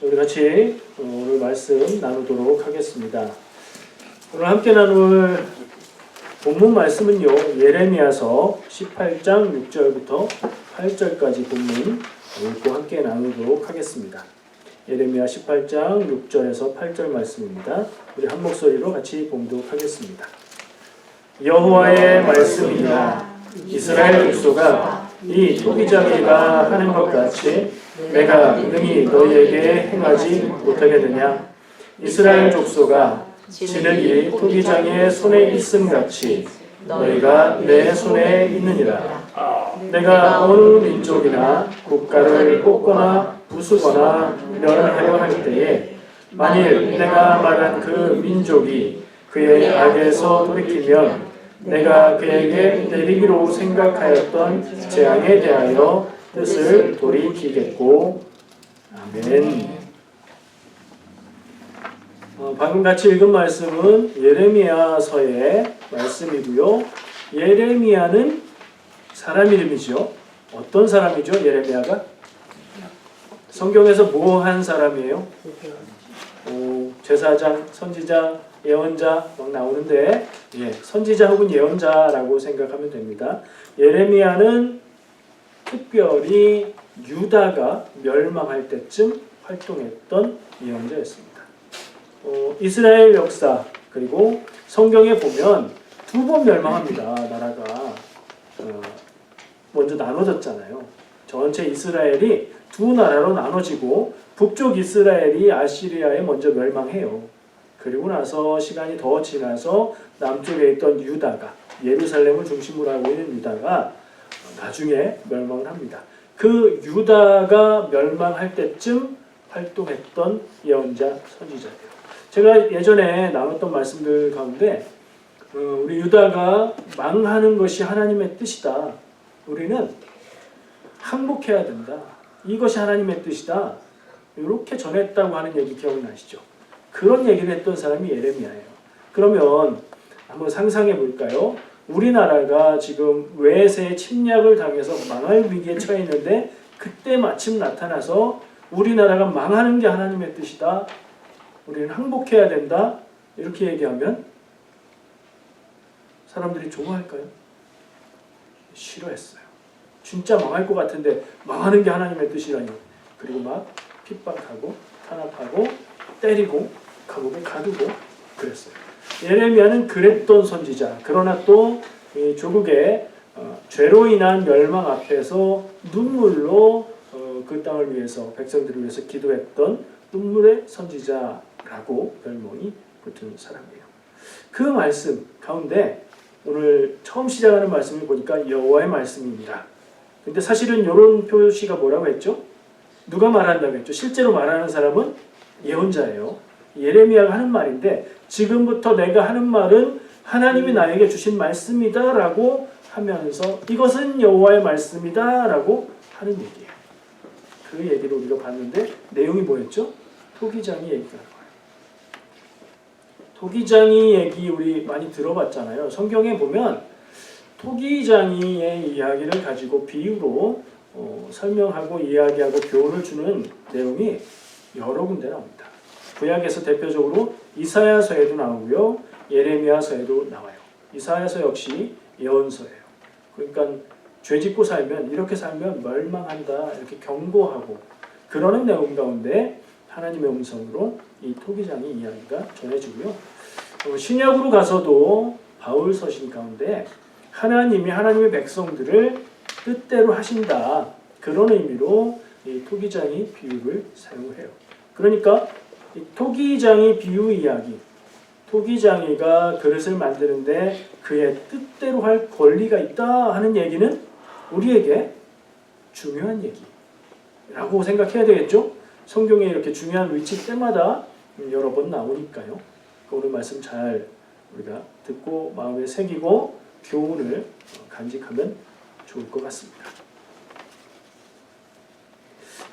우리 같이 오늘 말씀 나누도록 하겠습니다. 오늘 함께 나눌 본문 말씀은요, 예레미야서 18장 6절부터 8절까지 본문 읽고 함께 나누도록 하겠습니다. 예레미야 18장 6절에서 8절 말씀입니다. 우리 한 목소리로 같이 봉독하겠습니다. 여호와의 말씀이니라. 이스라엘 족속아, 이 토기장이가 하는 것 같이 내가 능히 너희에게 행하지 못하겠느냐? 이스라엘 족속아, 진흙이 토기장의 손에 있음 같이 너희가 내 손에 있느니라. 내가 어느 민족이나 국가를 뽑거나 부수거나 멸하려 할 때에 만일 내가 말한 그 민족이 그의 악에서 돌이키면 내가 그에게 내리기로 생각하였던 재앙에 대하여 뜻을 돌이키겠고. 아멘. 방금 같이 읽은 말씀은 예레미야서의 말씀이고요. 예레미야는 사람 이름이죠. 어떤 사람이죠? 예레미야가? 성경에서 뭐 한 사람이에요? 제사장, 선지자, 예언자 막 나오는데 선지자 혹은 예언자라고 생각하면 됩니다. 예레미야는 특별히 유다가 멸망할 때쯤 활동했던 예언자였습니다. 이스라엘 역사 그리고 성경에 보면 두 번 멸망합니다. 나라가 먼저 나눠졌잖아요. 전체 이스라엘이 두 나라로 나눠지고 북쪽 이스라엘이 아시리아에 먼저 멸망해요. 그리고 나서 시간이 더 지나서 남쪽에 있던 유다가, 예루살렘을 중심으로 하고 있는 유다가 나중에 멸망을 합니다. 그 유다가 멸망할 때쯤 활동했던 예언자, 선지자예요. 제가 예전에 나눴던 말씀들 가운데 우리 유다가 망하는 것이 하나님의 뜻이다. 우리는 항복해야 된다. 이것이 하나님의 뜻이다. 이렇게 전했다고 하는 얘기 기억나시죠? 그런 얘기를 했던 사람이 예레미야예요. 그러면 한번 상상해 볼까요? 우리나라가 지금 외세의 침략을 당해서 망할 위기에 처해 있는데 그때 마침 나타나서 우리나라가 망하는 게 하나님의 뜻이다. 우리는 항복해야 된다. 이렇게 얘기하면 사람들이 좋아할까요? 싫어했어요. 진짜 망할 것 같은데 망하는 게 하나님의 뜻이라니. 그리고 막 핍박하고 탄압하고 때리고 감옥에 가두고 그랬어요. 예레미야는 그랬던 선지자. 그러나 또 조국의 죄로 인한 멸망 앞에서 눈물로 그 땅을 위해서 백성들을 위해서 기도했던 눈물의 선지자라고 별명이 붙은 사람이에요. 그 말씀 가운데 오늘 처음 시작하는 말씀을 보니까 여호와의 말씀입니다. 근데 사실은 이런 표시가 뭐라고 했죠? 누가 말한다고 했죠? 실제로 말하는 사람은 예언자예요. 예레미야가 하는 말인데 지금부터 내가 하는 말은 하나님이 나에게 주신 말씀이다 라고 하면서 이것은 여호와의 말씀이다 라고 하는 얘기예요. 그 얘기를 우리가 봤는데 내용이 뭐였죠? 토기장이 얘기가 나와요. 토기장이 얘기 우리 많이 들어봤잖아요. 성경에 보면 토기장이의 이야기를 가지고 비유로 설명하고 이야기하고 교훈을 주는 내용이 여러 군데 나옵니다. 구약에서 대표적으로 이사야서에도 나오고요. 예레미야서에도 나와요. 이사야서 역시 예언서예요. 그러니까 죄 짓고 살면 이렇게 살면 멸망한다 이렇게 경고하고 그러는 내용 가운데 하나님의 음성으로 이 토기장의 이야기가 전해지고요. 신약으로 가서도 바울 서신 가운데 하나님이 하나님의 백성들을 뜻대로 하신다. 그런 의미로 이 토기장이 비유를 사용해요. 그러니까 이 토기장이 비유 이야기, 토기장이가 그릇을 만드는데 그의 뜻대로 할 권리가 있다 하는 얘기는 우리에게 중요한 얘기라고 생각해야 되겠죠? 성경에 이렇게 중요한 위치 때마다 여러 번 나오니까요. 오늘 말씀 잘 우리가 듣고 마음에 새기고 교훈을 간직하면 좋을 것 같습니다.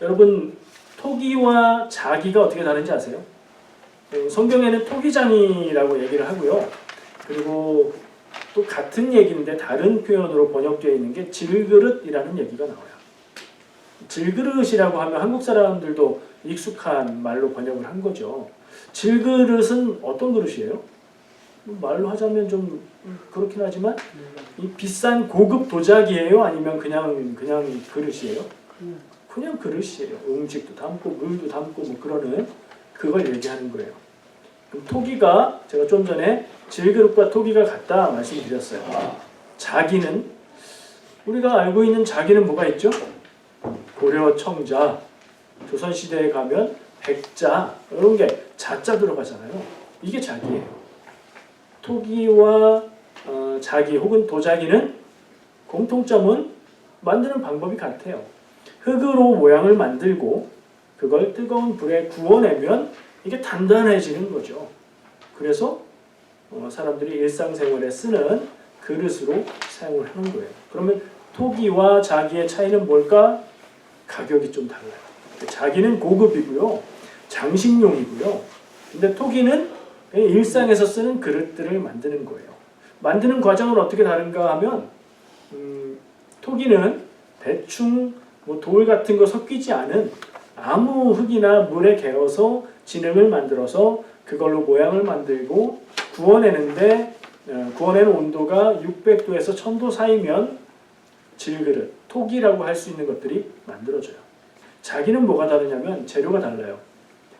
여러분, 토기와 자기가 어떻게 다른지 아세요? 성경에는 토기장이라고 얘기를 하고요. 그리고 또 같은 얘기인데 다른 표현으로 번역되어 있는 게 질그릇이라는 얘기가 나와요. 질그릇이라고 하면 한국 사람들도 익숙한 말로 번역을 한 거죠. 질그릇은 어떤 그릇이에요? 말로 하자면 좀 그렇긴 하지만 이 비싼 고급 도자기예요? 아니면 그냥 그릇이에요? 그냥 그릇이에요. 음식도 담고 물도 담고 뭐 그러는 그걸 얘기하는 거예요. 그럼 토기가 제가 좀 전에 질그릇과 토기가 같다 말씀드렸어요. 자기는 우리가 알고 있는 자기는 뭐가 있죠? 고려 청자, 조선시대에 가면 백자 이런 게 자자 들어가잖아요. 이게 자기예요. 토기와 자기 혹은 도자기는 공통점은 만드는 방법이 같아요. 흙으로 모양을 만들고 그걸 뜨거운 불에 구워내면 이게 단단해지는 거죠. 그래서 사람들이 일상생활에 쓰는 그릇으로 사용을 하는 거예요. 그러면 토기와 자기의 차이는 뭘까? 가격이 좀 달라요. 자기는 고급이고요. 장식용이고요. 근데 토기는 일상에서 쓰는 그릇들을 만드는 거예요. 만드는 과정은 어떻게 다른가 하면 토기는 대충 뭐 돌 같은 거 섞이지 않은 아무 흙이나 물에 개어서 진흙을 만들어서 그걸로 모양을 만들고 구워내는데 구워내는 온도가 600도에서 1000도 사이면 질그릇, 토기라고 할 수 있는 것들이 만들어져요. 자기는 뭐가 다르냐면 재료가 달라요.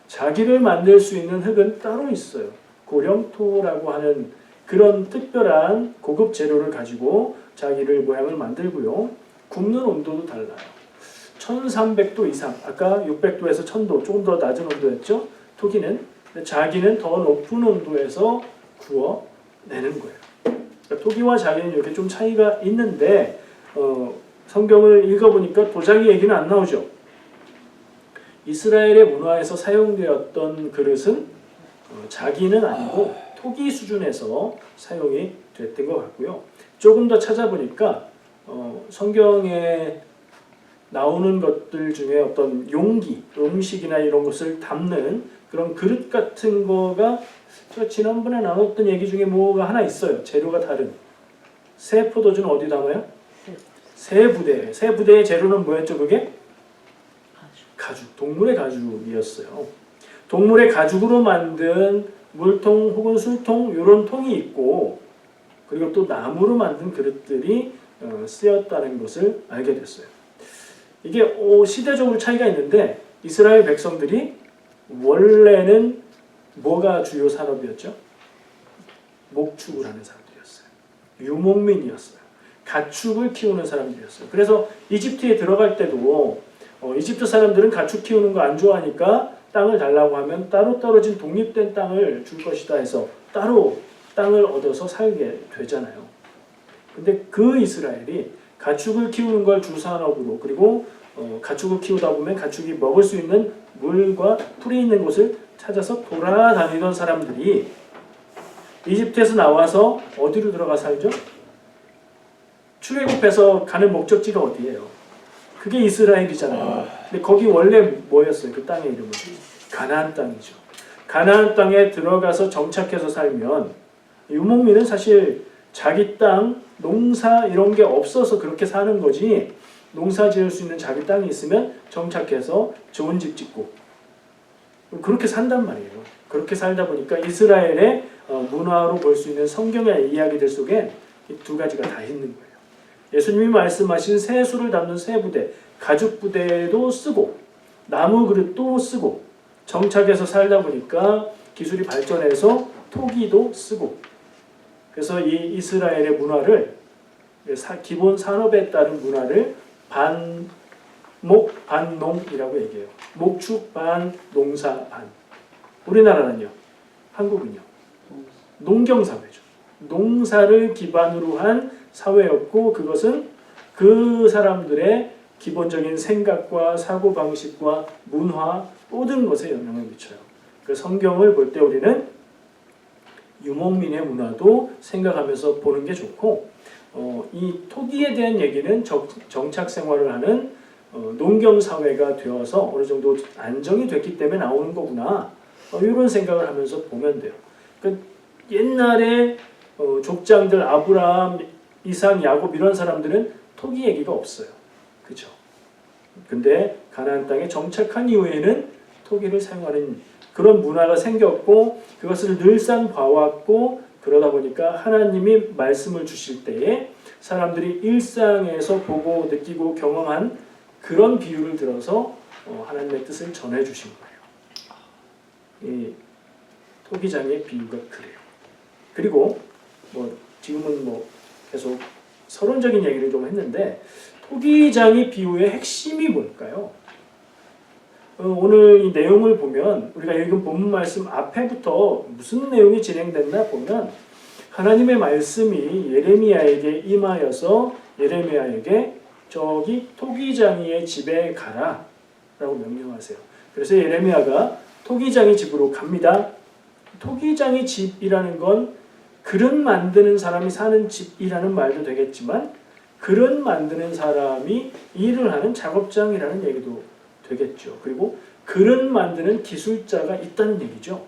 자기를 만들 수 있는 흙은 따로 있어요. 고령토라고 하는 그런 특별한 고급 재료를 가지고 자기를 모양을 만들고요. 굽는 온도도 달라요. 1300도 이상, 아까 600도에서 1000도, 조금 더 낮은 온도였죠. 토기는. 자기는 더 높은 온도에서 구워내는 거예요. 그러니까 토기와 자기는 이렇게 좀 차이가 있는데 성경을 읽어보니까 도자기 얘기는 안 나오죠. 이스라엘의 문화에서 사용되었던 그릇은 자기는 아니고 토기 수준에서 사용이 됐던 것 같고요. 조금 더 찾아보니까 성경에 나오는 것들 중에 어떤 용기, 음식이나 이런 것을 담는 그런 그릇 같은 거가 제가 지난번에 나눴던 얘기 중에 뭐가 하나 있어요. 재료가 다른. 새 포도주는 어디 담아요? 새 부대. 새 부대의 재료는 뭐였죠? 그게? 가죽. 동물의 가죽이었어요. 동물의 가죽으로 만든 물통 혹은 술통 이런 통이 있고 그리고 또 나무로 만든 그릇들이 쓰였다는 것을 알게 됐어요. 이게 시대적으로 차이가 있는데 이스라엘 백성들이 원래는 뭐가 주요 산업이었죠? 목축을 하는 사람들이었어요. 유목민이었어요. 가축을 키우는 사람들이었어요. 그래서 이집트에 들어갈 때도 이집트 사람들은 가축 키우는 거 안 좋아하니까 땅을 달라고 하면 따로 떨어진 독립된 땅을 줄 것이다 해서 따로 땅을 얻어서 살게 되잖아요. 근데 그 이스라엘이 가축을 키우는 걸 주산업으로 그리고 가축을 키우다 보면 가축이 먹을 수 있는 물과 풀이 있는 곳을 찾아서 돌아다니던 사람들이 이집트에서 나와서 어디로 들어가 살죠? 출애굽해서 가는 목적지가 어디예요? 그게 이스라엘이잖아요. 근데 거기 원래 뭐였어요? 그 땅의 이름은? 가나안 땅이죠. 가나안 땅에 들어가서 정착해서 살면 유목민은 사실 자기 땅, 농사 이런 게 없어서 그렇게 사는 거지 농사 지을 수 있는 자기 땅이 있으면 정착해서 좋은 집 짓고 그렇게 산단 말이에요. 그렇게 살다 보니까 이스라엘의 문화로 볼 수 있는 성경의 이야기들 속에 이 두 가지가 다 있는 거예요. 예수님이 말씀하신 새수를 담는 새 부대, 가죽 부대도 쓰고 나무 그릇도 쓰고 정착해서 살다 보니까 기술이 발전해서 토기도 쓰고 그래서 이 이스라엘의 문화를 기본 산업에 따른 문화를 반목 반농이라고 얘기해요. 목축 반 농사 반. 우리나라는요. 한국은요. 농경사회죠. 농사를 기반으로 한 사회였고 그것은 그 사람들의 기본적인 생각과 사고방식과 문화 모든 것에 영향을 미쳐요. 그 성경을 볼 때 우리는 유목민의 문화도 생각하면서 보는 게 좋고 이 토기에 대한 얘기는 정착 생활을 하는 농경사회가 되어서 어느 정도 안정이 됐기 때문에 나오는 거구나 이런 생각을 하면서 보면 돼요. 그러니까 옛날에 족장들 아브라함, 이삭, 야곱 이런 사람들은 토기 얘기가 없어요. 그렇죠? 근데 가나안 땅에 정착한 이후에는 토기를 사용하는 그런 문화가 생겼고 그것을 늘상 봐왔고 그러다 보니까 하나님이 말씀을 주실 때에 사람들이 일상에서 보고 느끼고 경험한 그런 비유를 들어서 하나님의 뜻을 전해 주신 거예요. 이 토기장의 비유가 그래요. 그리고 지금은 계속 서론적인 얘기를 좀 했는데 토기장의 비유의 핵심이 뭘까요? 오늘 이 내용을 보면 우리가 읽은 본문 말씀 앞에부터 무슨 내용이 진행됐나 보면 하나님의 말씀이 예레미야에게 임하여서 예레미야에게 저기 토기장이의 집에 가라 라고 명령하세요. 그래서 예레미야가 토기장이 집으로 갑니다. 토기장이 집이라는 건 그릇 만드는 사람이 사는 집이라는 말도 되겠지만 그릇 만드는 사람이 일을 하는 작업장이라는 얘기도 되겠죠. 그리고 그릇 만드는 기술자가 있다는 얘기죠.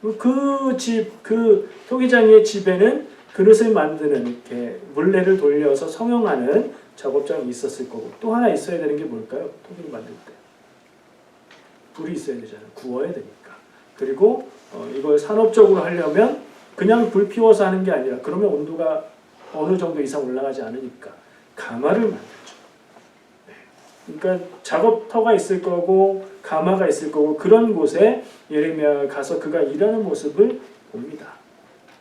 그 토기장의 집에는 그릇을 만드는 이렇게 물레를 돌려서 성형하는 작업장이 있었을 거고 또 하나 있어야 되는 게 뭘까요? 토기를 만들 때 불이 있어야 되잖아요. 구워야 되니까. 그리고 이걸 산업적으로 하려면 그냥 불 피워서 하는 게 아니라 그러면 온도가 어느 정도 이상 올라가지 않으니까 가마를 만들죠. 그러니까 작업터가 있을 거고 가마가 있을 거고 그런 곳에 예레미야가 가서 그가 일하는 모습을 봅니다.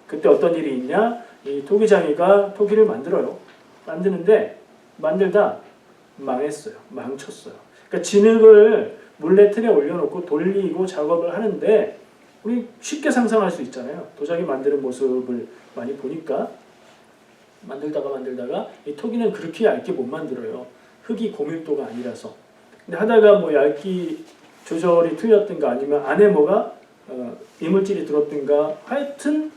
그때 어떤 일이 있냐? 이 토기장이가 토기를 만들어요. 만드는데 만들다 망했어요. 망쳤어요. 그러니까 진흙을 물레틀에 올려놓고 돌리고 작업을 하는데 우리 쉽게 상상할 수 있잖아요. 도자기 만드는 모습을 많이 보니까 만들다가 이 토기는 그렇게 얇게 못 만들어요. 흙이 고밀도가 아니라서. 근데 하다가 얇기 조절이 틀렸든가 아니면 안에 이물질이 들었든가 하여튼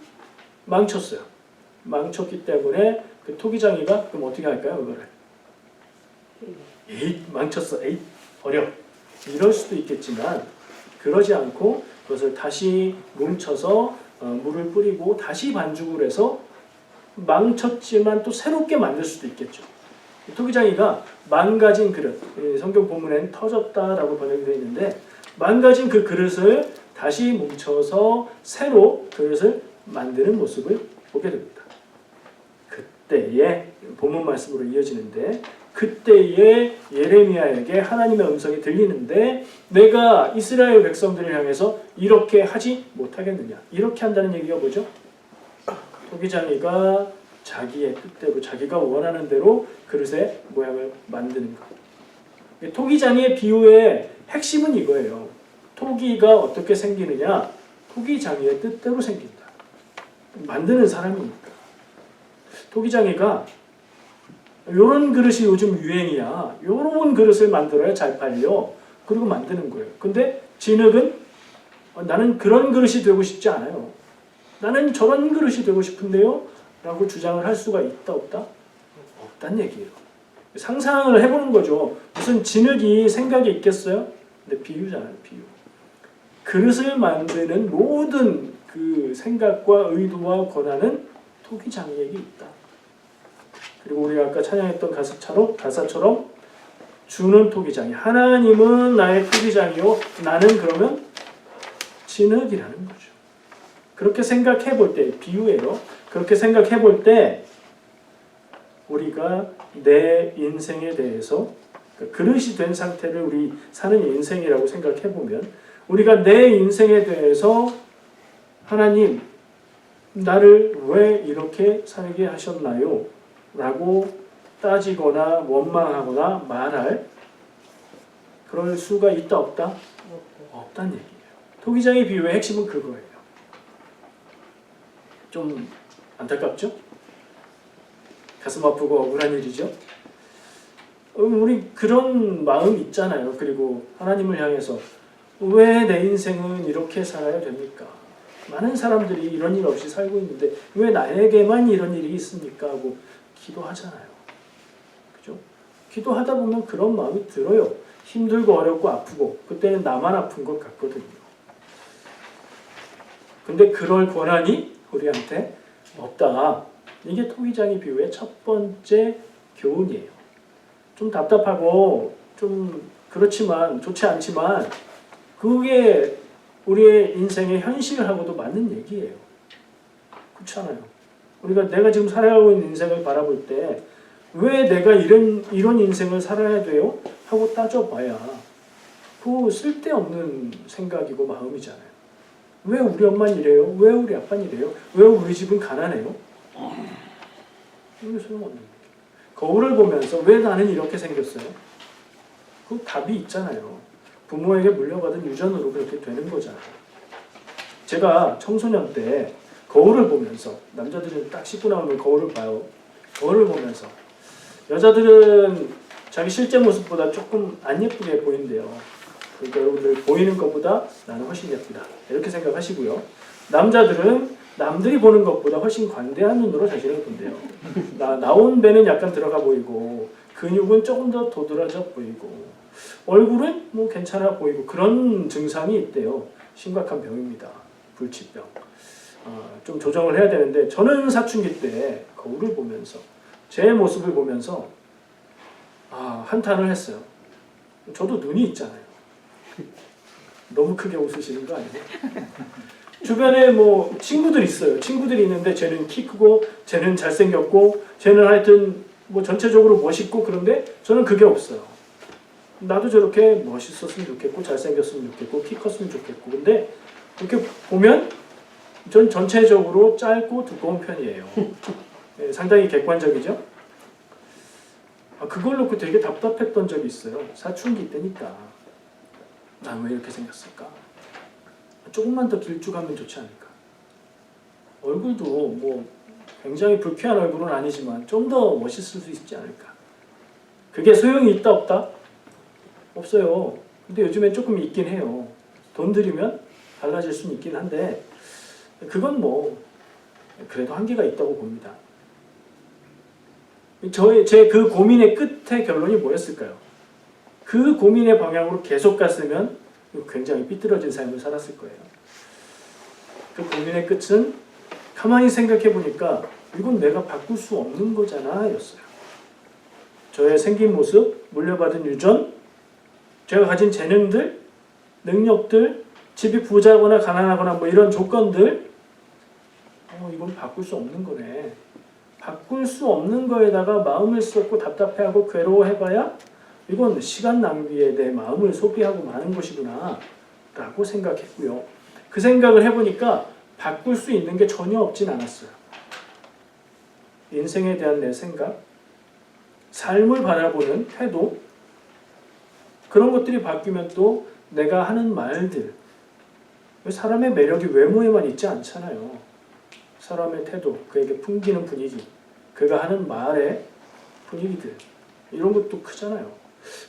망쳤어요. 망쳤기 때문에 그 토기장이가 그럼 어떻게 할까요? 그거를 망쳤어. 버려. 이럴 수도 있겠지만 그러지 않고 그것을 다시 뭉쳐서 물을 뿌리고 다시 반죽을 해서 망쳤지만 또 새롭게 만들 수도 있겠죠. 토기장이가 망가진 그릇, 성경 본문에는 터졌다라고 번역이 되어 있는데 망가진 그 그릇을 다시 뭉쳐서 새로 그릇을 만드는 모습을 보게 됩니다. 그때에 본문 말씀으로 이어지는데 그때에 예레미야에게 하나님의 음성이 들리는데 내가 이스라엘 백성들을 향해서 이렇게 하지 못하겠느냐. 이렇게 한다는 얘기가 뭐죠? 토기장이가 자기의 뜻대로 자기가 원하는 대로 그릇의 모양을 만드는 것. 토기장이의 비유의 핵심은 이거예요. 토기가 어떻게 생기느냐? 토기장이의 뜻대로 생긴다. 만드는 사람이니까. 토기장이가 이런 그릇이 요즘 유행이야. 이런 그릇을 만들어야 잘 팔려. 그리고 만드는 거예요. 근데 진흙은 나는 그런 그릇이 되고 싶지 않아요. 나는 저런 그릇이 되고 싶은데요. 라고 주장을 할 수가 있다 없다? 없다는 얘기예요. 상상을 해보는 거죠. 무슨 진흙이 생각이 있겠어요? 근데 비유잖아요. 비유. 그릇을 만드는 모든 그 생각과 의도와 권한은 토기장이에게 있다. 그리고 우리가 아까 찬양했던 가사처럼 주는 토기장이 하나님은 나의 토기장이요 나는 그러면 진흙이라는 거죠. 그렇게 생각해 볼 때 비유예요. 그렇게 생각해 볼 때 우리가 내 인생에 대해서 그릇이 된 상태를 우리 사는 인생이라고 생각해 보면 우리가 내 인생에 대해서 하나님 나를 왜 이렇게 살게 하셨나요? 라고 따지거나 원망하거나 말할 그럴 수가 있다 없다? 없다는 얘기예요. 토기장의 비유의 핵심은 그거예요. 좀 안타깝죠? 가슴 아프고 억울한 일이죠? 우리 그런 마음 있잖아요. 그리고 하나님을 향해서 왜 내 인생은 이렇게 살아야 됩니까? 많은 사람들이 이런 일 없이 살고 있는데 왜 나에게만 이런 일이 있습니까? 하고 기도하잖아요. 그죠? 기도하다 보면 그런 마음이 들어요. 힘들고 어렵고 아프고 그때는 나만 아픈 것 같거든요. 근데 그럴 권한이 우리한테 없다. 이게 토기장의 비유의 첫 번째 교훈이에요. 좀 답답하고 좀 그렇지만 좋지 않지만 그게 우리의 인생의 현실하고도 맞는 얘기예요. 그렇잖아요. 우리가 내가 지금 살아가고 있는 인생을 바라볼 때 왜 내가 이런 인생을 살아야 돼요? 하고 따져봐야 그 쓸데없는 생각이고 마음이잖아요. 왜 우리 엄마는 이래요? 왜 우리 아빠는 이래요? 왜 우리 집은 가난해요? 이게 소용없는 거예요. 거울을 보면서 왜 나는 이렇게 생겼어요? 그 답이 있잖아요. 부모에게 물려받은 유전으로 그렇게 되는 거잖아요. 제가 청소년 때 거울을 보면서, 남자들은 딱 씻고 나오면 거울을 봐요. 거울을 보면서 여자들은 자기 실제 모습보다 조금 안 예쁘게 보인대요. 그러니까 여러분들 보이는 것보다 나는 훨씬 예쁘다 이렇게 생각하시고요. 남자들은 남들이 보는 것보다 훨씬 관대한 눈으로 자신을 본대요. 나온 배는 약간 들어가 보이고 근육은 조금 더 도드라져 보이고 얼굴은 뭐 괜찮아 보이고 그런 증상이 있대요. 심각한 병입니다. 불치병. 좀 조정을 해야 되는데 저는 사춘기 때 거울을 보면서 제 모습을 보면서 한탄을 했어요. 저도 눈이 있잖아요. 너무 크게 웃으시는 거 아니에요? 주변에 뭐 친구들이 있어요. 친구들이 있는데 쟤는 키 크고 쟤는 잘생겼고 쟤는 하여튼 뭐 전체적으로 멋있고 그런데 저는 그게 없어요. 나도 저렇게 멋있었으면 좋겠고 잘생겼으면 좋겠고 키 컸으면 좋겠고 근데 그렇게 보면 전 전체적으로 짧고 두꺼운 편이에요. 네, 상당히 객관적이죠. 그걸 놓고 되게 답답했던 적이 있어요. 사춘기 때니까. 난 왜 이렇게 생겼을까? 조금만 더 길쭉하면 좋지 않을까? 얼굴도 뭐 굉장히 불쾌한 얼굴은 아니지만 좀 더 멋있을 수 있지 않을까? 그게 소용이 있다 없다? 없어요. 근데 요즘엔 조금 있긴 해요. 돈 들이면 달라질 수는 있긴 한데 그건 뭐 그래도 한계가 있다고 봅니다. 제 그 고민의 끝에 결론이 뭐였을까요? 그 고민의 방향으로 계속 갔으면 굉장히 삐뚤어진 삶을 살았을 거예요. 그 고민의 끝은 가만히 생각해 보니까 이건 내가 바꿀 수 없는 거잖아 였어요. 저의 생긴 모습, 물려받은 유전, 제가 가진 재능들, 능력들, 집이 부자거나 가난하거나 뭐 이런 조건들 이건 바꿀 수 없는 거네. 바꿀 수 없는 거에다가 마음을 쏟고 답답해하고 괴로워해봐야 이건 시간 낭비에 내 마음을 소비하고 마는 것이구나 라고 생각했고요. 그 생각을 해보니까 바꿀 수 있는 게 전혀 없진 않았어요. 인생에 대한 내 생각, 삶을 바라보는 태도, 그런 것들이 바뀌면 또 내가 하는 말들, 사람의 매력이 외모에만 있지 않잖아요. 사람의 태도, 그에게 풍기는 분위기, 그가 하는 말의 분위기들, 이런 것도 크잖아요.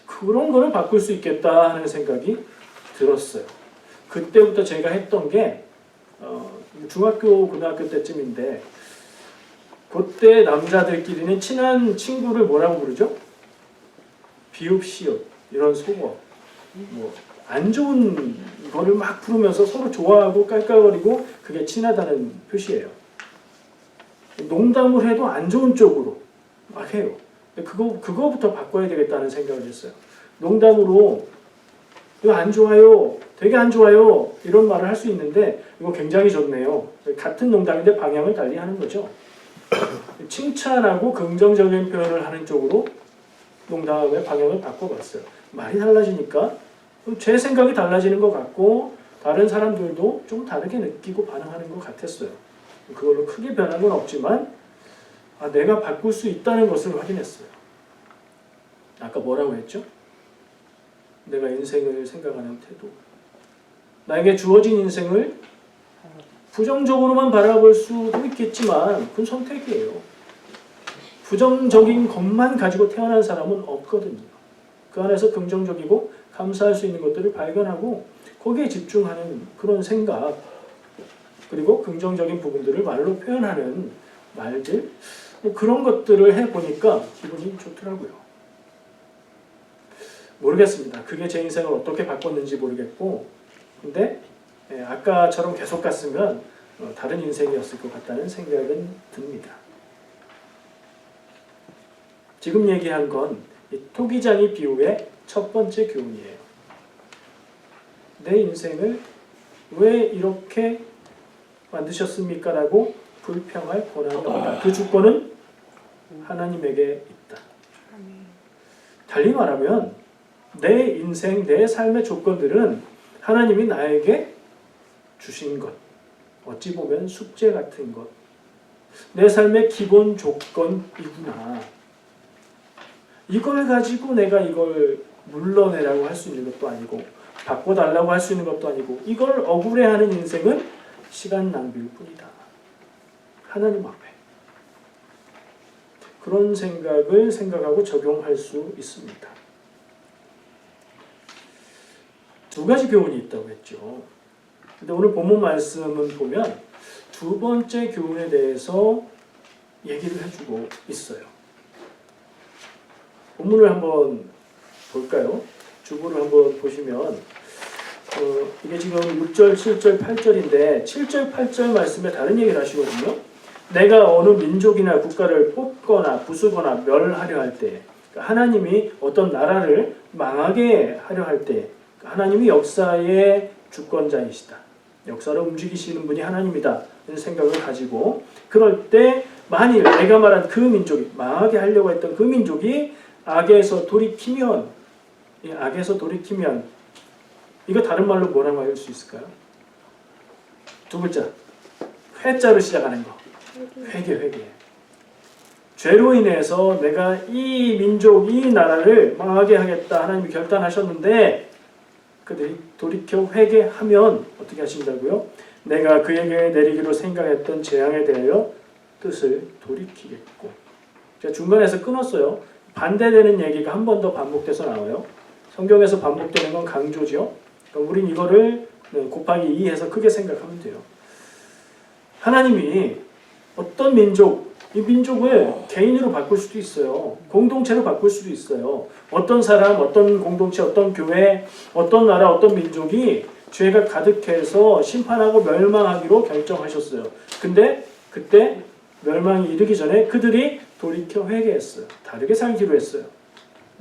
그런 거를 바꿀 수 있겠다 하는 생각이 들었어요. 그때부터 제가 했던 게 중학교, 고등학교 때쯤인데 그때 남자들끼리는 친한 친구를 뭐라고 부르죠? 비읍, 시읍, 이런 속어, 뭐 안 좋은 거를 막 부르면서 서로 좋아하고 깔깔거리고 그게 친하다는 표시예요. 농담을 해도 안 좋은 쪽으로 막 해요. 그거부터 바꿔야 되겠다는 생각을 했어요. 농담으로 이거 안 좋아요, 되게 안 좋아요 이런 말을 할 수 있는데 이거 굉장히 좋네요. 같은 농담인데 방향을 달리 하는 거죠. 칭찬하고 긍정적인 표현을 하는 쪽으로 농담의 방향을 바꿔봤어요. 말이 달라지니까 제 생각이 달라지는 것 같고 다른 사람들도 좀 다르게 느끼고 반응하는 것 같았어요. 그걸로 크게 변한 건 없지만 내가 바꿀 수 있다는 것을 확인했어요. 아까 뭐라고 했죠? 내가 인생을 생각하는 태도. 나에게 주어진 인생을 부정적으로만 바라볼 수도 있겠지만 그건 선택이에요. 부정적인 것만 가지고 태어난 사람은 없거든요. 그 안에서 긍정적이고 감사할 수 있는 것들을 발견하고 거기에 집중하는 그런 생각, 그리고 긍정적인 부분들을 말로 표현하는 말들, 그런 것들을 해보니까 기분이 좋더라고요. 모르겠습니다. 그게 제 인생을 어떻게 바꿨는지 모르겠고 근데 아까처럼 계속 갔으면 다른 인생이었을 것 같다는 생각은 듭니다. 지금 얘기한 건 이 토기장이 비유의 첫 번째 교훈이에요. 내 인생을 왜 이렇게 만드셨습니까? 라고 불평할 권한이 없다. 그 주권은 하나님에게 있다. 달리 말하면 내 인생, 내 삶의 조건들은 하나님이 나에게 주신 것, 어찌 보면 숙제 같은 것, 내 삶의 기본 조건이구나. 이걸 가지고 내가 이걸 물러내라고 할 수 있는 것도 아니고 바꿔달라고 할 수 있는 것도 아니고 이걸 억울해하는 인생은 시간 낭비일 뿐이다. 하나님 앞에 그런 생각을 생각하고 적용할 수 있습니다. 두 가지 교훈이 있다고 했죠. 근데 오늘 본문 말씀은 보면 두 번째 교훈에 대해서 얘기를 해주고 있어요. 본문을 한번 볼까요? 주보를 한번 보시면 이게 지금 6절, 7절, 8절인데 7절, 8절 말씀에 다른 얘기를 하시거든요. 내가 어느 민족이나 국가를 뽑거나 부수거나 멸하려 할 때, 하나님이 어떤 나라를 망하게 하려 할 때, 하나님이 역사의 주권자이시다. 역사를 움직이시는 분이 하나님이다. 이런 생각을 가지고 그럴 때 만일 내가 말한 그 민족이 망하게 하려고 했던 그 민족이 악에서 돌이키면 이거 다른 말로 뭐라고 할 수 있을까요? 두 글자. 회자로 시작하는 거. 회개. 죄로 인해서 내가 이 민족, 이 나라를 망하게 하겠다. 하나님이 결단하셨는데 그들이 돌이켜 회개하면 어떻게 하신다고요? 내가 그에게 내리기로 생각했던 재앙에 대하여 뜻을 돌이키겠고. 제가 중간에서 끊었어요. 반대되는 얘기가 한 번 더 반복돼서 나와요. 성경에서 반복되는 건 강조죠. 그러니까 우린 이거를 곱하기 2해서 크게 생각하면 돼요. 하나님이 어떤 민족, 이 민족을 개인으로 바꿀 수도 있어요. 공동체로 바꿀 수도 있어요. 어떤 사람, 어떤 공동체, 어떤 교회, 어떤 나라, 어떤 민족이 죄가 가득해서 심판하고 멸망하기로 결정하셨어요. 근데 그때 멸망이 이르기 전에 그들이 돌이켜 회개했어요. 다르게 살기로 했어요.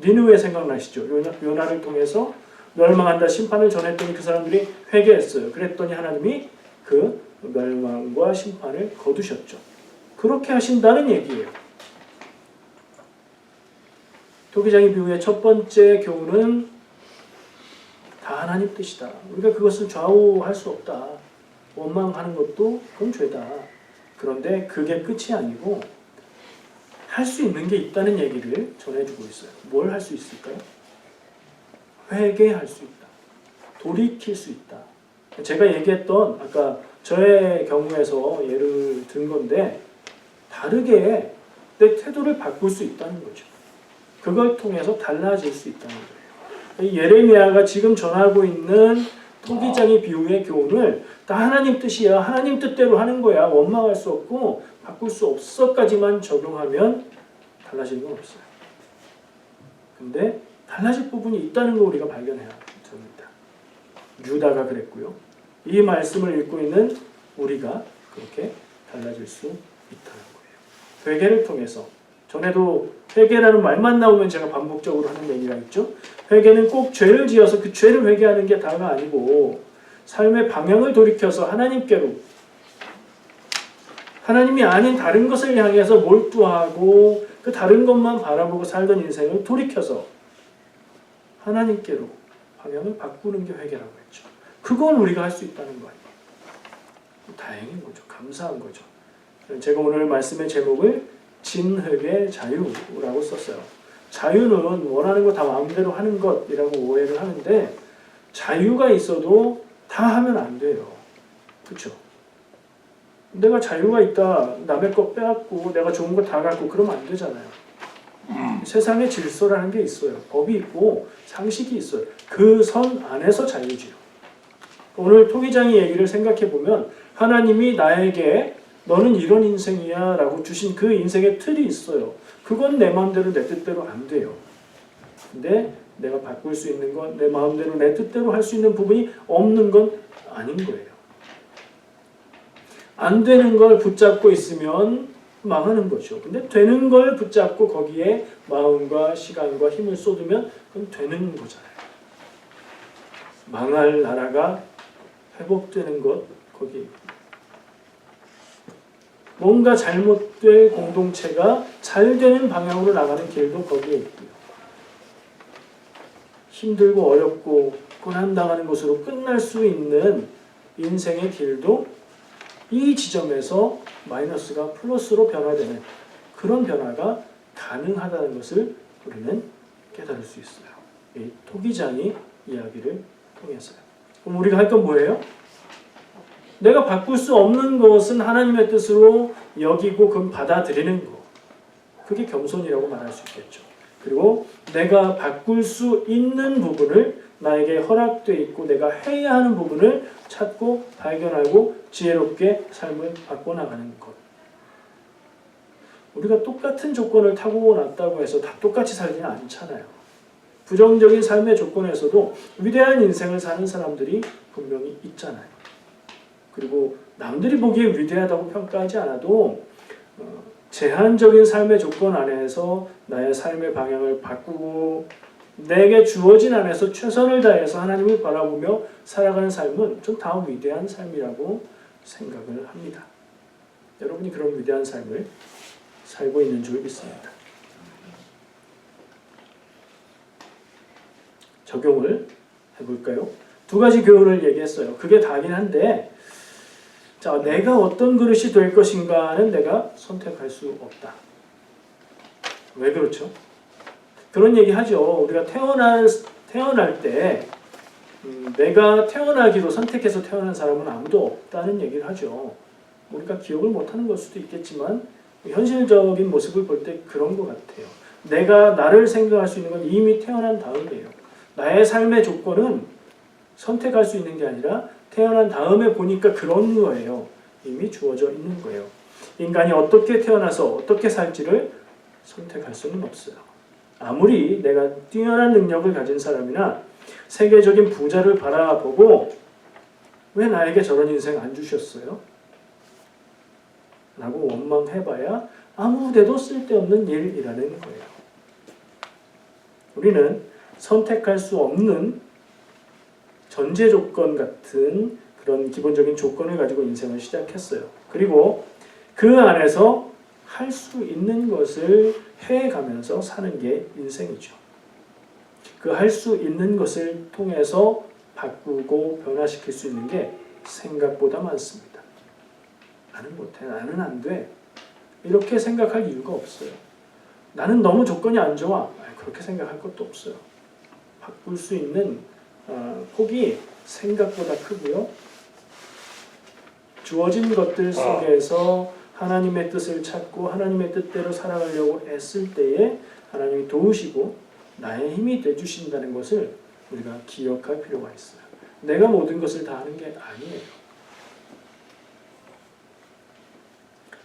니느웨 생각나시죠? 요나를 통해서 멸망한다 심판을 전했더니 그 사람들이 회개했어요. 그랬더니 하나님이 그 멸망과 심판을 거두셨죠. 그렇게 하신다는 얘기예요. 토기장의 비유의 첫 번째 교훈은 다 하나님 뜻이다. 우리가 그것을 좌우할 수 없다. 원망하는 것도 그건 죄다. 그런데 그게 끝이 아니고 할 수 있는 게 있다는 얘기를 전해주고 있어요. 뭘 할 수 있을까요? 회개할 수 있다. 돌이킬 수 있다. 제가 얘기했던 아까 저의 경우에서 예를 든 건데 다르게 내 태도를 바꿀 수 있다는 거죠. 그걸 통해서 달라질 수 있다는 거예요. 예레미야가 지금 전하고 있는 토기장의 비유의 교훈을 다 하나님 뜻이야. 하나님 뜻대로 하는 거야. 원망할 수 없고 바꿀 수 없어까지만 적용하면 달라지는 건 없어요. 근데 달라질 부분이 있다는 거 우리가 발견해야 됩니다. 유다가 그랬고요. 이 말씀을 읽고 있는 우리가 그렇게 달라질 수 있다는 거예요. 회개를 통해서 전에도 회개라는 말만 나오면 제가 반복적으로 하는 얘기가 있죠. 회개는 꼭 죄를 지어서 그 죄를 회개하는 게 다가 아니고 삶의 방향을 돌이켜서 하나님께로 하나님이 아닌 다른 것을 향해서 몰두하고 그 다른 것만 바라보고 살던 인생을 돌이켜서 하나님께로 방향을 바꾸는 게 회개라고 했죠. 그건 우리가 할 수 있다는 거예요. 다행인 거죠. 감사한 거죠. 제가 오늘 말씀의 제목을 진흙의 자유라고 썼어요. 자유는 원하는 거 다 마음대로 하는 것이라고 오해를 하는데 자유가 있어도 다 하면 안 돼요. 그렇죠? 내가 자유가 있다. 남의 거 빼앗고 내가 좋은 거 다 갖고 그러면 안 되잖아요. 세상에 질서라는 게 있어요. 법이 있고 상식이 있어요. 그 선 안에서 자유지요. 오늘 토기장의 얘기를 생각해 보면 하나님이 나에게 너는 이런 인생이야 라고 주신 그 인생의 틀이 있어요. 그건 내 마음대로 내 뜻대로 안 돼요. 근데 내가 바꿀 수 있는 건 내 마음대로 내 뜻대로 할 수 있는 부분이 없는 건 아닌 거예요. 안 되는 걸 붙잡고 있으면 망하는 거죠. 근데 되는 걸 붙잡고 거기에 마음과 시간과 힘을 쏟으면 그건 되는 거잖아요. 망할 나라가 회복되는 것 거기. 뭔가 잘못된 공동체가 잘 되는 방향으로 나가는 길도 거기에 있고요. 힘들고 어렵고 고난당하는 것으로 끝날 수 있는 인생의 길도 이 지점에서 마이너스가 플러스로 변화되는 그런 변화가 가능하다는 것을 우리는 깨달을 수 있어요. 이 토기장이 이야기를 통해서요. 그럼 우리가 할 건 뭐예요? 내가 바꿀 수 없는 것은 하나님의 뜻으로 여기고 그건 받아들이는 거. 그게 겸손이라고 말할 수 있겠죠. 그리고 내가 바꿀 수 있는 부분을 나에게 허락되어 있고 내가 해야 하는 부분을 찾고 발견하고 지혜롭게 삶을 바꿔나가는 것. 우리가 똑같은 조건을 타고났다고 해서 다 똑같이 살지는 않잖아요. 부정적인 삶의 조건에서도 위대한 인생을 사는 사람들이 분명히 있잖아요. 그리고 남들이 보기에 위대하다고 평가하지 않아도 제한적인 삶의 조건 안에서 나의 삶의 방향을 바꾸고 내게 주어진 안에서 최선을 다해서 하나님을 바라보며 살아가는 삶은 좀 다 위대한 삶이라고 생각을 합니다. 여러분이 그런 위대한 삶을 살고 있는 줄 믿습니다. 적용을 해볼까요? 두 가지 교훈을 얘기했어요. 그게 다긴 한데 자, 내가 어떤 그릇이 될 것인가는 내가 선택할 수 없다. 왜 그렇죠? 그런 얘기 하죠. 우리가 태어날 때 내가 태어나기로 선택해서 태어난 사람은 아무도 없다는 얘기를 하죠. 우리가 기억을 못하는 걸 수도 있겠지만 현실적인 모습을 볼 때 그런 것 같아요. 내가 나를 생각할 수 있는 건 이미 태어난 다음이에요. 나의 삶의 조건은 선택할 수 있는 게 아니라 태어난 다음에 보니까 그런 거예요. 이미 주어져 있는 거예요. 인간이 어떻게 태어나서 어떻게 살지를 선택할 수는 없어요. 아무리 내가 뛰어난 능력을 가진 사람이나 세계적인 부자를 바라보고 왜 나에게 저런 인생 안 주셨어요? 라고 원망해봐야 아무데도 쓸데없는 일이라는 거예요. 우리는 선택할 수 없는 전제 조건 같은 그런 기본적인 조건을 가지고 인생을 시작했어요. 그리고 그 안에서 할 수 있는 것을 해가면서 사는 게 인생이죠. 그 할 수 있는 것을 통해서 바꾸고 변화시킬 수 있는 게 생각보다 많습니다. 나는 못해, 나는 안 돼. 이렇게 생각할 이유가 없어요. 나는 너무 조건이 안 좋아. 그렇게 생각할 것도 없어요. 바꿀 수 있는 폭이 생각보다 크고요. 주어진 것들 속에서 하나님의 뜻을 찾고 하나님의 뜻대로 살아가려고 애쓸 때에 하나님이 도우시고 나의 힘이 되주신다는 것을 우리가 기억할 필요가 있어요. 내가 모든 것을 다 하는 게 아니에요.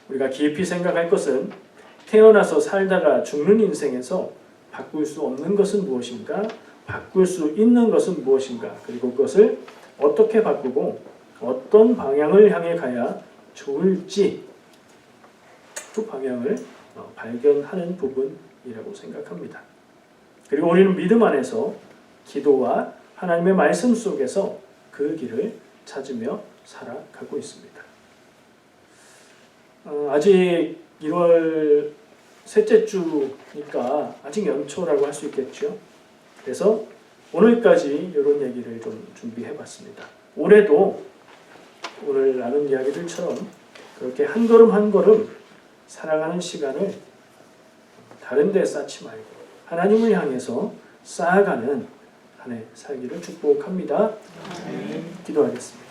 우리가 깊이 생각할 것은 태어나서 살다가 죽는 인생에서 바꿀 수 없는 것은 무엇인가? 바꿀 수 있는 것은 무엇인가? 그리고 그것을 어떻게 바꾸고 어떤 방향을 향해 가야 좋을지 그 방향을 발견하는 부분이라고 생각합니다. 그리고 우리는 믿음 안에서 기도와 하나님의 말씀 속에서 그 길을 찾으며 살아가고 있습니다. 아직 1월 셋째 주니까 아직 연초라고 할 수 있겠죠. 그래서 오늘까지 이런 얘기를 좀 준비해봤습니다. 올해도 오늘 나눈 이야기들처럼 그렇게 한 걸음 한 걸음 살아가는 시간을 다른 데 쌓지 말고 하나님을 향해서 쌓아가는 한 해 살기를 축복합니다. 기도하겠습니다.